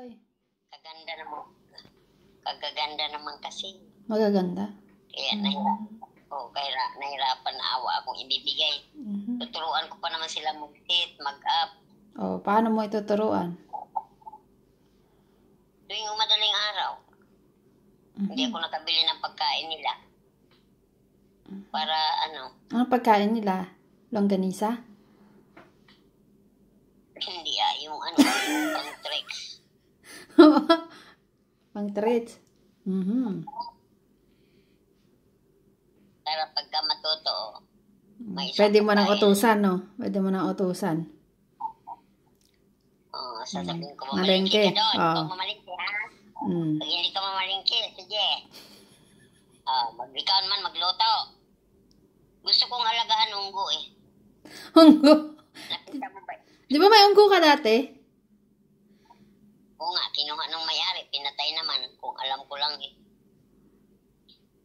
Oy, Kaganda naman. Kagaganda naman kasi. magaganda. Kaya nahirapan na awa akong ibibigay. Tuturuan ko pa naman sila mag-sit, mag-up. Oh, paano mo ituturuan? Tuwing madaling araw, hindi ako nakabili ng pagkain nila. Para Ano pagkain nila? Longganisa? hindi yung pang-tricks. Pang treats. Para pagka matuto, may isang Pwede mo nang pagkain. utusan, no? Pwede mo nang utusan. Sasabihin ko, Malengke. mamalingke ka doon. Oo. Huwag mamalingke, ha? Mm. Pag hindi ka mamalingke, sige. Ikaw naman magluto. Gusto kong alagaan unggo eh. Unggo. Nakita mo ba? Di ba may unggo ka dati? Oo nga, kinuha ng may-ari. Pinatay naman, kung alam ko lang eh.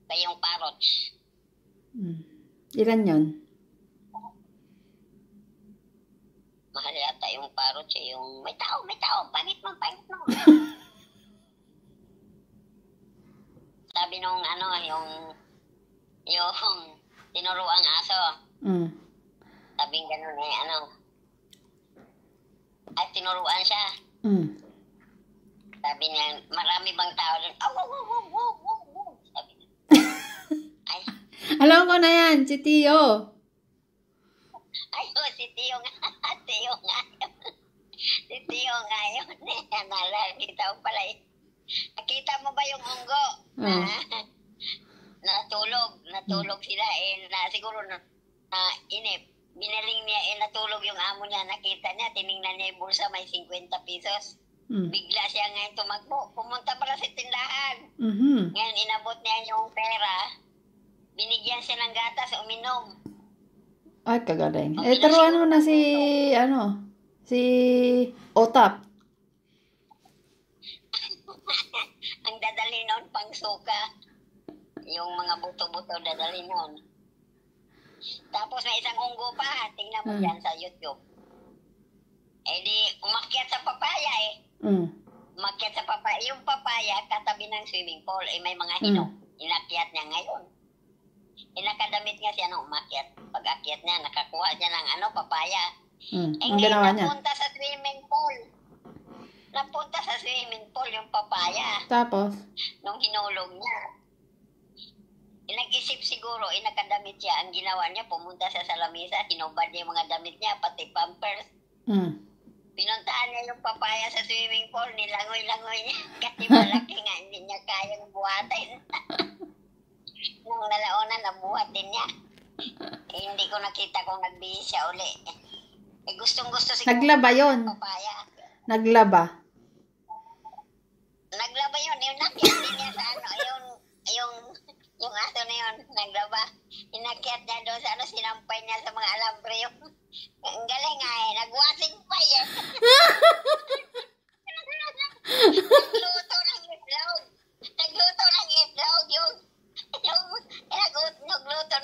Kayong parrots. Ilan yon? Mahal yata yung parrots eh. Yung may tao. Pangit mo. Sabi nung yung tinuruang aso. Sabing ganun eh, at tinuruan siya. Sabi niya, marami bang tao doon? Wow. Sabi niya. Ay, Alam ko na yan, si Tio. si Tio nga. Si Tio nga yun. Nakita mo pala eh. Nakita mo ba yung unggo? Natulog sila eh. Siguro inip. Binaling niya eh, natulog yung amo niya. Nakita niya, tiningnan niya yung bulsa, may 50 pesos. Bigla siya ngayon tumakbo. Pumunta pala sa tindahan. Ngayon, inabot niya yung pera. Binigyan siya ng gatas, uminom. Ay, kagaling. Turuan mo na si Otap. Ang dadali noon, pang suka. Yung mga buto-buto dadali noon. Tapos may isang unggo pa. Tingnan mo dyan sa YouTube. Eh di, umakyat sa papaya eh. Umakyat sa papaya. Yung papaya, katabi ng swimming pool. Eh may mga hinog. Inakyat niya ngayon. Nakadamit nga siya nung umakyat. Pag-akyat niya, nakakuha niya ng papaya. Ang ginawa niya? Napunta sa swimming pool. Napunta sa swimming pool yung papaya. Tapos? Nung hinulog niya. Nag-isip siguro, nakadamit siya. Ang ginawa niya, pumunta siya sa lamesa, hinubad niya yung mga damit niya, pati pampers. Pinuntahan niya yung papaya sa swimming pool, nilangoy-langoy niya. Kasi malaki nga, hindi niya kayang buhatin. Nung nalaonan, nabuhat din niya. Hindi ko nakita kung nagbihis siya uli. Gustong-gusto siguro. Naglaba yun? Papaya. Naglaba? Naglaba yun. Yung nakyat din niya sa yung aso na yun, naglaba. Inakyat niya doon sa sinampay niya sa mga alambre yung ang galing nga eh, nagwasing pa eh. Nagluto ng itlog. Nagluto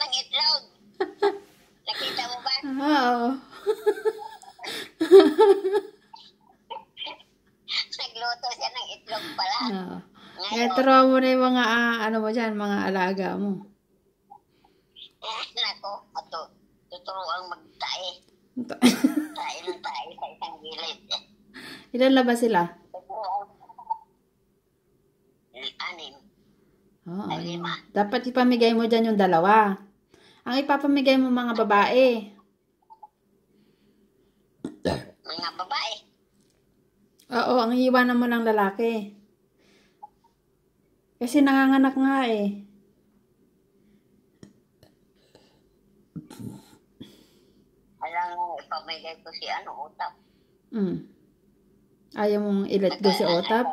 ng itlog. Nakita mo ba? Oo. Nagluto siya ng itlog pala. Turuan mo na yung mga, mo dyan, mga alaga mo. Nako, tuturuan magtae. Tae sa isang gilid. Ilan laba sila? 6. 5. Dapat ipamigay mo dyan yung 2. Ang ipapamigay mo mga babae. Mga babae? Oo, ang iiwanan mo ng lalaki. Kasi nanganganak nga eh. Alam mo, ipamigay ko si Otap. Ayaw mong i-let go si Otap?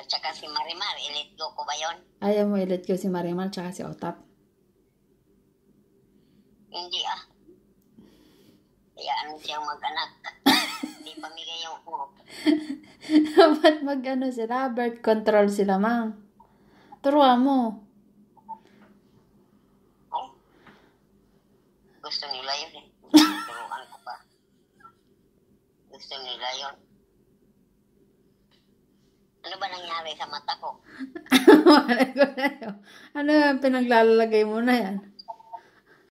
At saka si Marimar, i-let go ko ba yun? Ayaw mo i-let go si Marimar tsaka si Otap? Hindi Kaya siyang mag-anak. Hindi pamigay yung Dapat sila, birth control sila, mang. Turuan mo. Gusto nila yun eh. Turuan ko pa. Gusto nila yun. Ano ba nangyari sa mata ko? Ano yung pinaglalagay mo na yan?